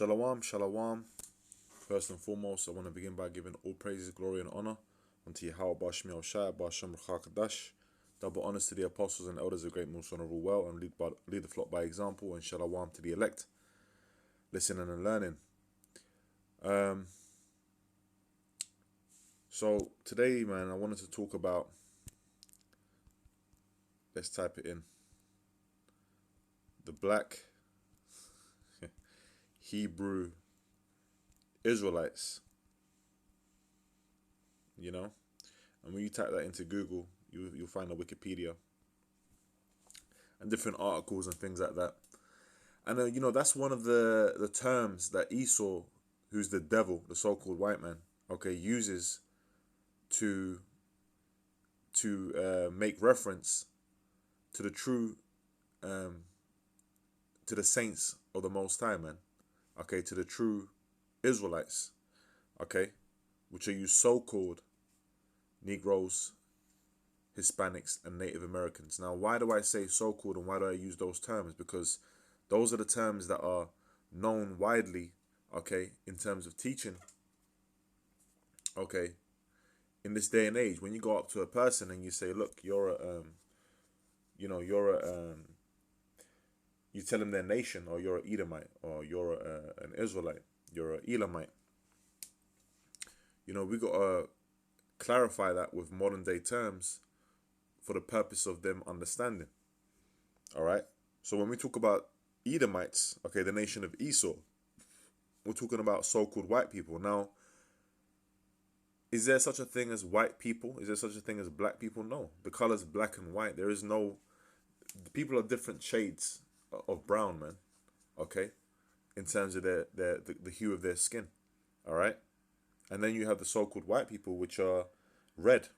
Shalom, shalom. First and foremost, I want to begin by giving all praises, glory, and honor unto Yahweh Bashmi Al-Shai, Basham Ruchakadash. Double honors to the apostles and elders of great Musa and rule well and lead the flock by example, and shalom to the elect, listening and learning. So today, man, I wanted to talk about, let's type it in, the Black Hebrew Israelites, and when you type that into Google, you'll find a Wikipedia and different articles and things like that. And that's one of the terms that Esau, who's the devil, the so-called white man, uses to make reference to the true to the saints of the Most High, man. To the true Israelites, which are you so-called Negroes, Hispanics, and Native Americans. Now, why do I say so-called and why do I use those terms? Because those are the terms that are known widely, in terms of teaching, in this day and age. When you go up to a person and you say, look, you tell them their nation, or you're an Edomite, or you're an Israelite, you're an Elamite. We got to clarify that with modern day terms for the purpose of them understanding. All right. So when we talk about Edomites, the nation of Esau, we're talking about so-called white people. Now, is there such a thing as white people? Is there such a thing as black people? No. The color's black and white. There is no... People are different shades of brown, man. In terms of the hue of their skin. All right. And then you have the so-called white people, which are red,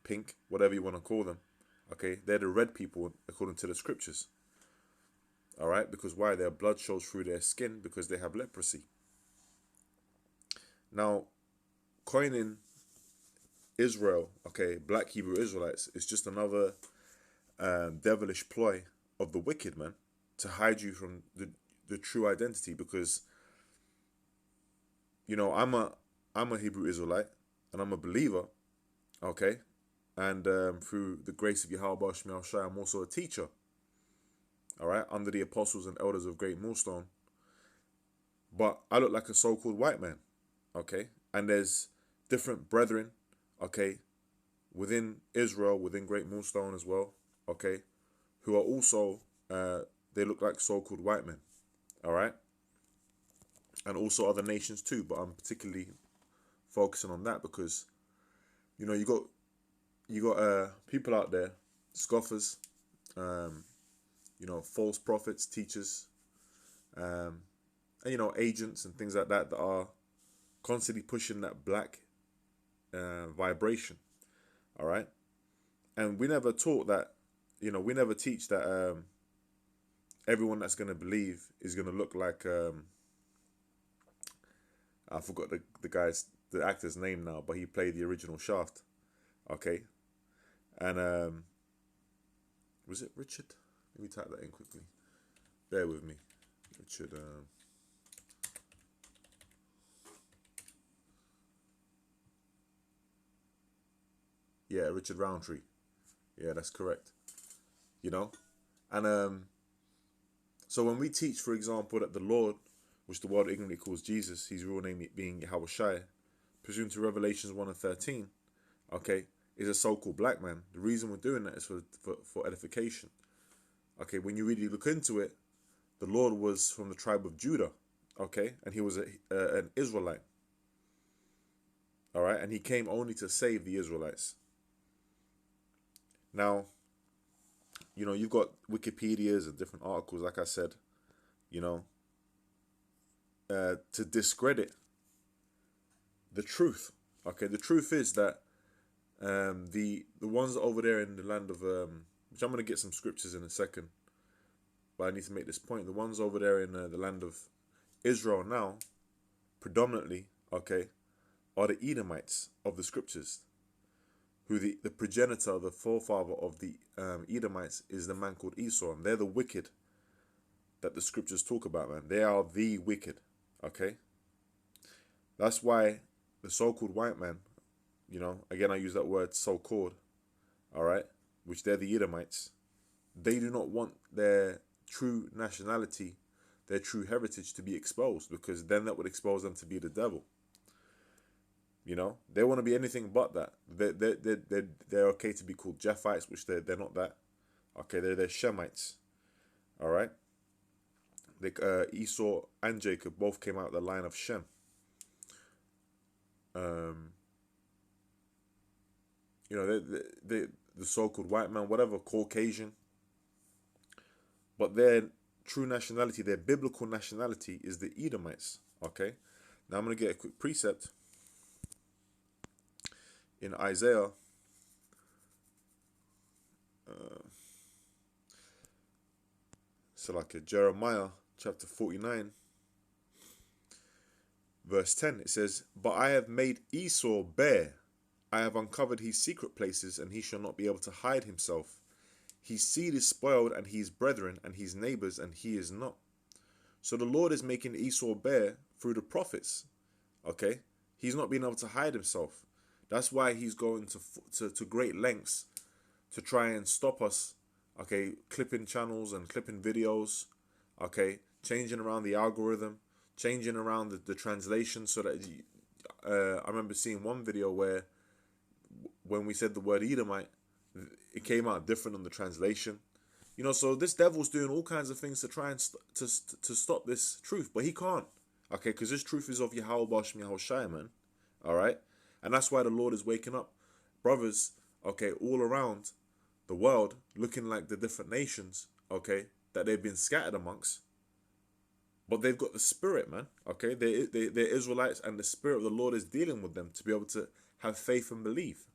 pink, whatever you want to call them. They're the red people according to the scriptures. All right. Because why? Their blood shows through their skin because they have leprosy. Now, coining Israel, Black Hebrew Israelites, is just another devilish ploy of the wicked, man, to hide you from the true identity. Because I'm a Hebrew Israelite and I'm a believer, and through the grace of Yahweh Bashmi Al-Shai, I'm also a teacher, all right, under the apostles and elders of Great Millstone. But I look like a so-called white man, and there's different brethren, within Israel, within Great Millstone as well, who are also, they look like so-called white men, all right, and also other nations too, but I'm particularly focusing on that because, you got people out there, scoffers, false prophets, teachers, and, agents and things like that are constantly pushing that black vibration, all right? And we never taught that, we never teach that everyone that's going to believe is going to look like, I forgot the actor's name now, but he played the original Shaft, and was it Richard? Let me type that in quickly. Bear with me. Richard, yeah, Richard Roundtree. Yeah, that's correct. And so when we teach, for example, that the Lord, which the world ignorantly calls Jesus, his real name being Yahweh Shai, presumed to Revelations 1 and 13, is a so-called black man. The reason we're doing that is for edification. When you really look into it, the Lord was from the tribe of Judah, and he was an Israelite, all right, and he came only to save the Israelites. Now, you've got Wikipedias and different articles, like I said, to discredit the truth. The truth is that the ones over there in the land of, which I'm going to get some scriptures in a second, but I need to make this point. The ones over there in the land of Israel now, predominantly, are the Edomites of the scriptures, who the progenitor, the forefather of the Edomites is the man called Esau, and they're the wicked that the scriptures talk about, man. They are the wicked, Okay? That's why the so-called white man, you know, again, I use that word so-called, all right, which they're the Edomites, they do not want their true nationality, their true heritage to be exposed, because then that would expose them to be the devil. You know, they want to be anything but that. They're okay to be called Japhites, which they're not that. Okay, they're Shemites. All right. Esau and Jacob both came out of the line of Shem. You know, the so-called white man, whatever, Caucasian, but their true nationality, their biblical nationality, is the Edomites. Okay. Now I'm going to get a quick precept in Isaiah. So like Jeremiah chapter 49 verse 10, it says, "But I have made Esau bare. I have uncovered his secret places, and he shall not be able to hide himself. His seed is spoiled, and his brethren, and his neighbors, and he is not." So the Lord is making Esau bare through the prophets. Okay, he's not being able to hide himself. That's why he's going to great lengths to try and stop us. Okay, clipping channels and clipping videos. Okay, changing around the algorithm, changing around the translation, so that I remember seeing one video where when we said the word Edomite, it came out different on the translation. You know, so this devil's doing all kinds of things to try and to stop this truth, but he can't. Okay, because this truth is of Yahweh Bashem Yahushai, man. All right, and that's why the Lord is waking up brothers. Okay, all around the world, looking like the different nations. Okay, that they've been scattered amongst, but they've got the spirit, man. Okay, they're Israelites, and the spirit of the Lord is dealing with them to be able to have faith and believe.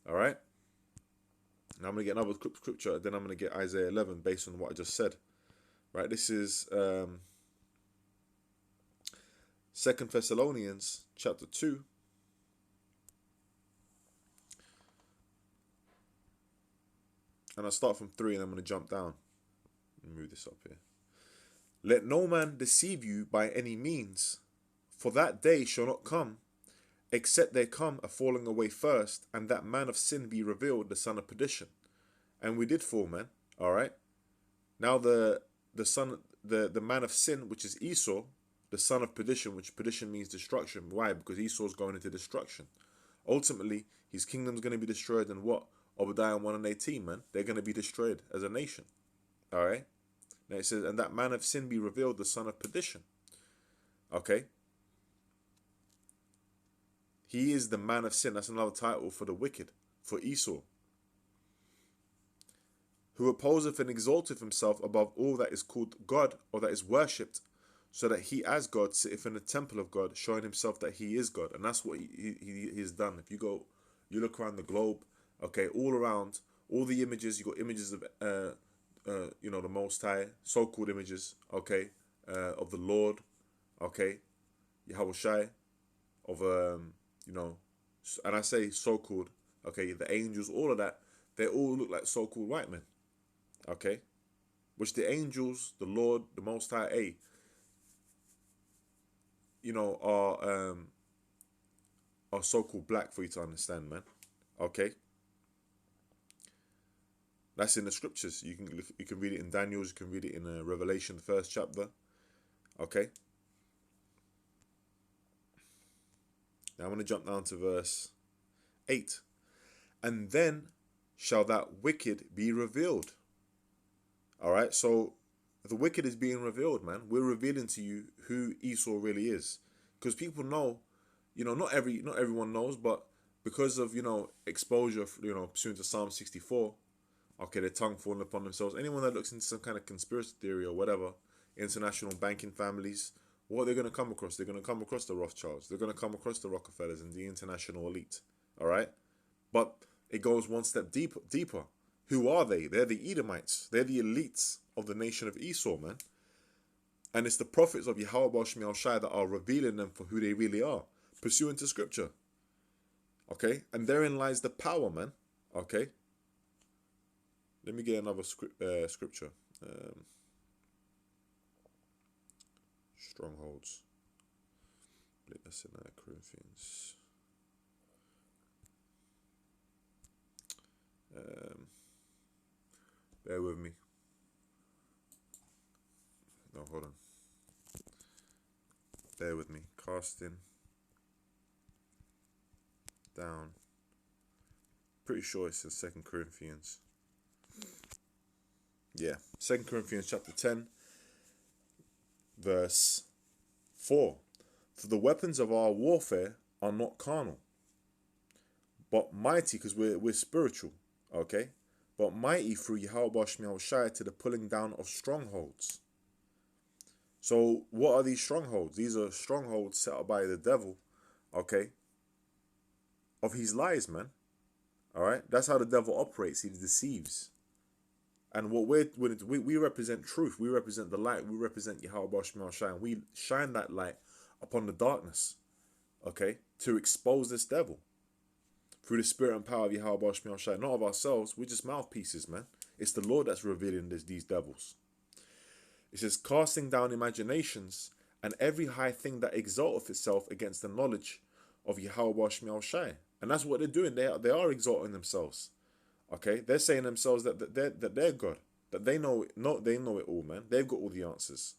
All right. Now I'm going to get another scripture, then I'm going to get Isaiah 11 based on what I just said. Right, this is 2 Thessalonians chapter 2. And I'll start from 3 and I'm going to jump down. Let me move this up here. "Let no man deceive you by any means, for that day shall not come, except there come a falling away first, and that man of sin be revealed, the son of perdition." And we did fall, man. All right. Now the man of sin, which is Esau, the son of perdition, which perdition means destruction. Why? Because Esau's going into destruction. Ultimately, his kingdom's going to be destroyed. And what? Obadiah 1 and 18, man. They're going to be destroyed as a nation. All right. Now it says, "And that man of sin be revealed, the son of perdition." Okay. He is the man of sin. That's another title for the wicked, for Esau. "Who opposeth and exalteth himself above all that is called God, or that is worshipped, so that he as God sitteth in the temple of God, showing himself that he is God." And that's what he's done. If you look around the globe, okay, all around, all the images, you got images of, you know, the Most High, so-called images, okay, of the Lord, okay, Yahweh Shai, of, you know, and I say so-called, okay, the angels, all of that, they all look like so-called white men. Okay, which the angels, the Lord, the Most High, you know, are so-called black, for you to understand, man. Okay, that's in the scriptures. You can read it in Daniel's. You can read it in Revelation, the 1st chapter. Okay. Now I'm going to jump down to verse 8. "And then shall that wicked be revealed." All right, so the wicked is being revealed, man. We're revealing to you who Esau really is, because people know, you know, not everyone knows, but because of, you know, exposure, you know, pursuant to Psalm 64, okay, their tongue falling upon themselves. Anyone that looks into some kind of conspiracy theory or whatever, international banking families, what they're going to come across, they're going to come across the Rothschilds, they're going to come across the Rockefellers and the international elite. All right, but it goes one step deeper. Who are they? They're the Edomites. They're the elites of the nation of Esau, man. And it's the prophets of Yahweh Bashem Yahushai that are revealing them for who they really are, pursuant to scripture. Okay? And therein lies the power, man. Okay? Let me get another scripture. Strongholds. That's in Corinthians. Bear with me. No, hold on. Bear with me. Casting down. Pretty sure it's in 2 Corinthians. Yeah, 2 Corinthians chapter 10, verse 4. For the weapons of our warfare are not carnal, but mighty, because we're spiritual, okay? But mighty through Yahweh Shai to the pulling down of strongholds. So what are these strongholds? These are strongholds set up by the devil, okay? Of his lies, man. All right? That's how the devil operates. He deceives. And what we represent truth. We represent the light. We represent Yahweh Shai. And we shine that light upon the darkness, okay? To expose this devil. Through the spirit and power of Yahweh Shai. Not of ourselves. We're just mouthpieces, man. It's the Lord that's revealing these devils. It says, casting down imaginations and every high thing that exalteth itself against the knowledge of Yahweh Shai. And that's what they're doing. They are exalting themselves. Okay, they're saying themselves that they're God, that they know it all, man. They've got all the answers,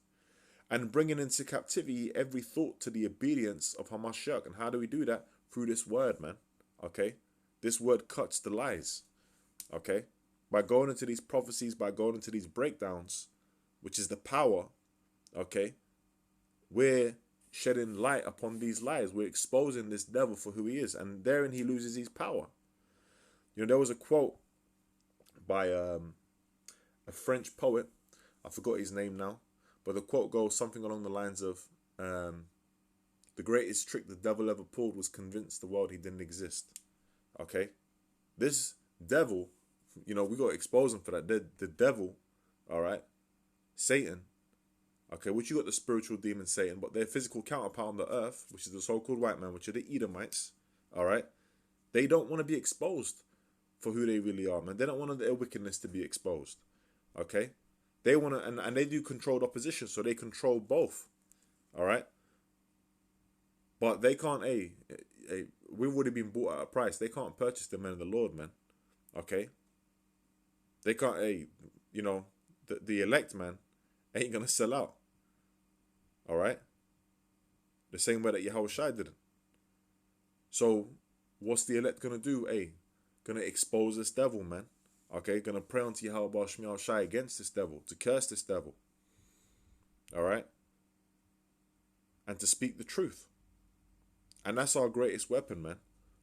and bringing into captivity every thought to the obedience of Hamashiach. And how do we do that? Through this word, man. Okay, this word cuts the lies. Okay, by going into these prophecies, by going into these breakdowns, which is the power. Okay, we're shedding light upon these lies. We're exposing this devil for who he is, and therein he loses his power. You know, there was a quote by a French poet. I forgot his name now, but the quote goes something along the lines of, the greatest trick the devil ever pulled was convince the world he didn't exist. Okay? This devil, you know, we got to expose him for that. The devil, all right, Satan, okay, which you got the spiritual demon Satan, but their physical counterpart on the earth, which is the so-called white man, which are the Edomites, all right, they don't want to be exposed for who they really are, man. They don't want their wickedness to be exposed. Okay? They want to, and they do controlled opposition, so they control both. All right? But they can't, we've already been bought at a price. They can't purchase the men of the Lord, man. Okay? They can't, you know, the elect, man, ain't going to sell out. All right? The same way that Yahweh Shai didn't. So, what's the elect going to do? Gonna expose this devil, man. Okay, gonna pray unto Yahweh Shai against this devil, to curse this devil. All right, and to speak the truth. And that's our greatest weapon, man.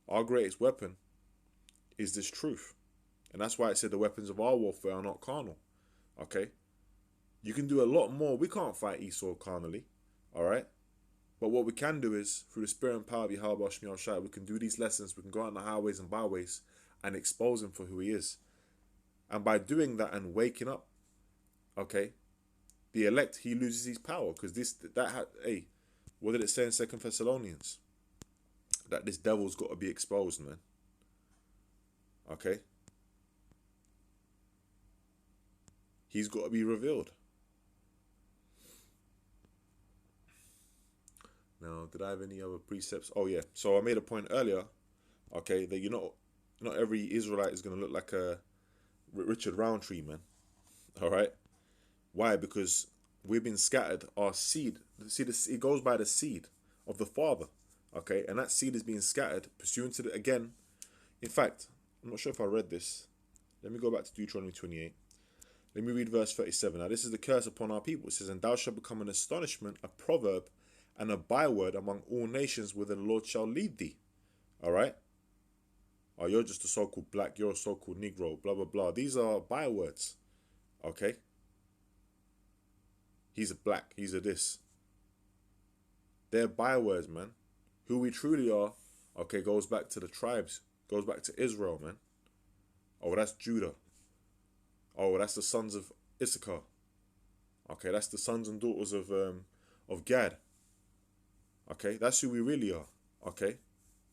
Our greatest weapon is this truth, and that's why it said the weapons of our warfare are not carnal. Okay, you can do a lot more. We can't fight Esau carnally. All right, but what we can do is through the spirit and power of Yahweh Shai, we can do these lessons. We can go out on the highways and byways and expose him for who he is. And by doing that and waking up, okay, the elect, he loses his power. Because what did it say in 2 Thessalonians? That this devil's got to be exposed, man. Okay? He's got to be revealed. Now, did I have any other precepts? Oh, yeah. So I made a point earlier, okay, that not every Israelite is going to look like a Richard Roundtree, man. All right? Why? Because we've been scattered. Our seed, see, it goes by the seed of the Father. Okay? And that seed is being scattered pursuant to again. In fact, I'm not sure if I read this. Let me go back to Deuteronomy 28. Let me read verse 37. Now, this is the curse upon our people. It says, and thou shalt become an astonishment, a proverb, and a byword among all nations whither the Lord shall lead thee. All right? Oh, you're just a so-called black, you're a so-called Negro, blah, blah, blah. These are bywords. Okay? He's a black, he's a this. They're bywords, man. Who we truly are, okay, goes back to the tribes. Goes back to Israel, man. Oh, that's Judah. Oh, that's the sons of Issachar. Okay, that's the sons and daughters of Gad. Okay, that's who we really are. Okay?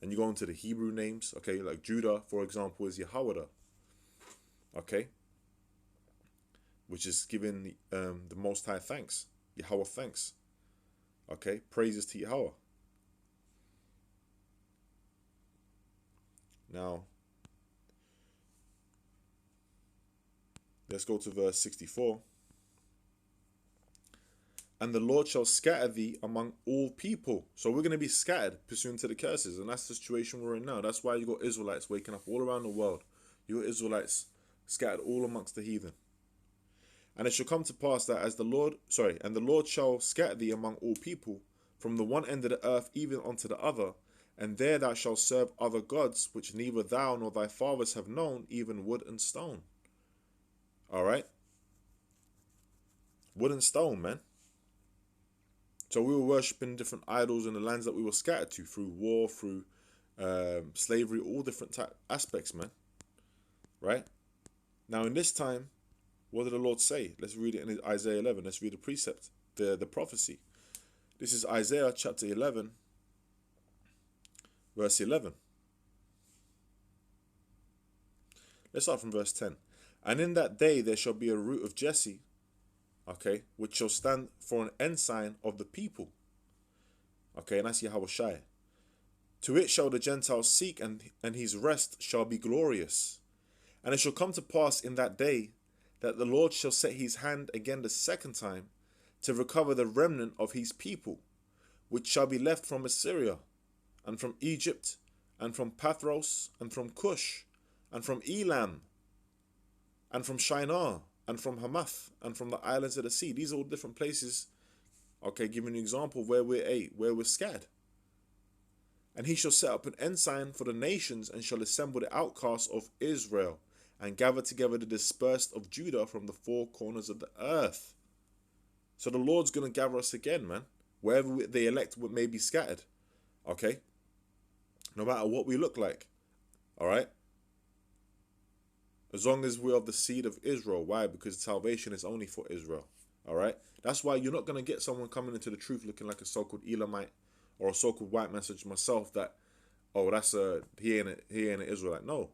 And you go into the Hebrew names, okay, like Judah, for example, is Yahweh. Okay? Which is giving the Most High thanks. Yahweh thanks. Okay? Praises to Yahweh. Now, let's go to verse 64. And the Lord shall scatter thee among all people. So we're going to be scattered pursuant to the curses. And that's the situation we're in now. That's why you got Israelites waking up all around the world. You got Israelites scattered all amongst the heathen. And it shall come to pass that and the Lord shall scatter thee among all people, from the one end of the earth even unto the other, and there thou shalt serve other gods, which neither thou nor thy fathers have known, even wood and stone. All right? Wood and stone, man. So we were worshipping different idols in the lands that we were scattered to, through war, through slavery, all different aspects, man. Right? Now in this time, what did the Lord say? Let's read it in Isaiah 11. Let's read the precept, the prophecy. This is Isaiah chapter 11, verse 11. Let's start from verse 10. And in that day there shall be a root of Jesse, okay, which shall stand for an ensign of the people. Okay, and that's Yahushua. To it shall the Gentiles seek, and his rest shall be glorious. And it shall come to pass in that day that the Lord shall set his hand again the second time to recover the remnant of his people, which shall be left from Assyria, and from Egypt, and from Pathros, and from Cush, and from Elam, and from Shinar, and from Hamath, and from the islands of the sea. These are all different places, okay, giving an example of where we're scattered. And he shall set up an ensign for the nations, and shall assemble the outcasts of Israel, and gather together the dispersed of Judah from the four corners of the earth. So the Lord's going to gather us again, man. Wherever they elect may be scattered. Okay? No matter what we look like. Alright? As long as we're of the seed of Israel. Why? Because salvation is only for Israel. Alright? That's why you're not going to get someone coming into the truth looking like a so-called Elamite or a so-called white man such as myself that, oh, he ain't an Israelite. No.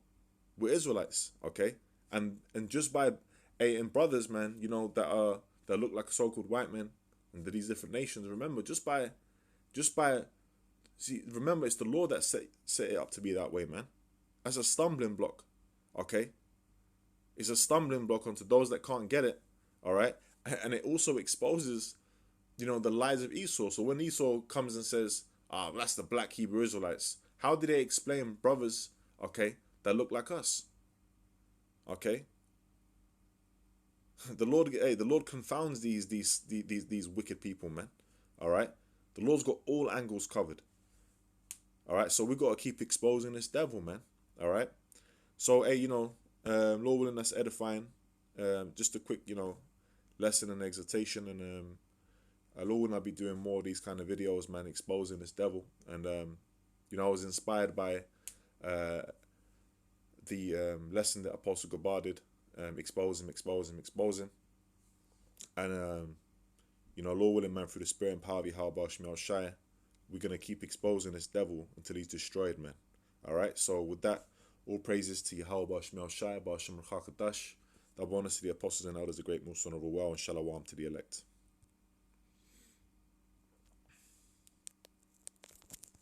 We're Israelites, okay? And just by and brothers, man, you know, that look like so-called white men and these different nations, remember, remember, it's the Lord that set it up to be that way, man. That's a stumbling block, okay? It's a stumbling block onto those that can't get it, all right? And it also exposes, you know, the lies of Esau. So when Esau comes and says, that's the Black Hebrew Israelites, how do they explain brothers, okay, that look like us? Okay? The Lord confounds these wicked people, man. All right? The Lord's got all angles covered. All right? So we got to keep exposing this devil, man. All right? So, hey, you know, Lord willing, that's edifying. Just a quick, you know, lesson and exhortation, and Lord willing, I'll be doing more of these kind of videos, man, exposing this devil. And you know, I was inspired by the lesson that Apostle Gabar did, expose him. And you know, Lord willing, man, through the Spirit and power of Yahweh Shemel Shai, we're gonna keep exposing this devil until he's destroyed, man. All right. So with that, all praises to Yahweh Shemel Shai, Ba'ashem Rachakadash. Double honors to the apostles and elders, the great most honorable well, and shalom to the elect.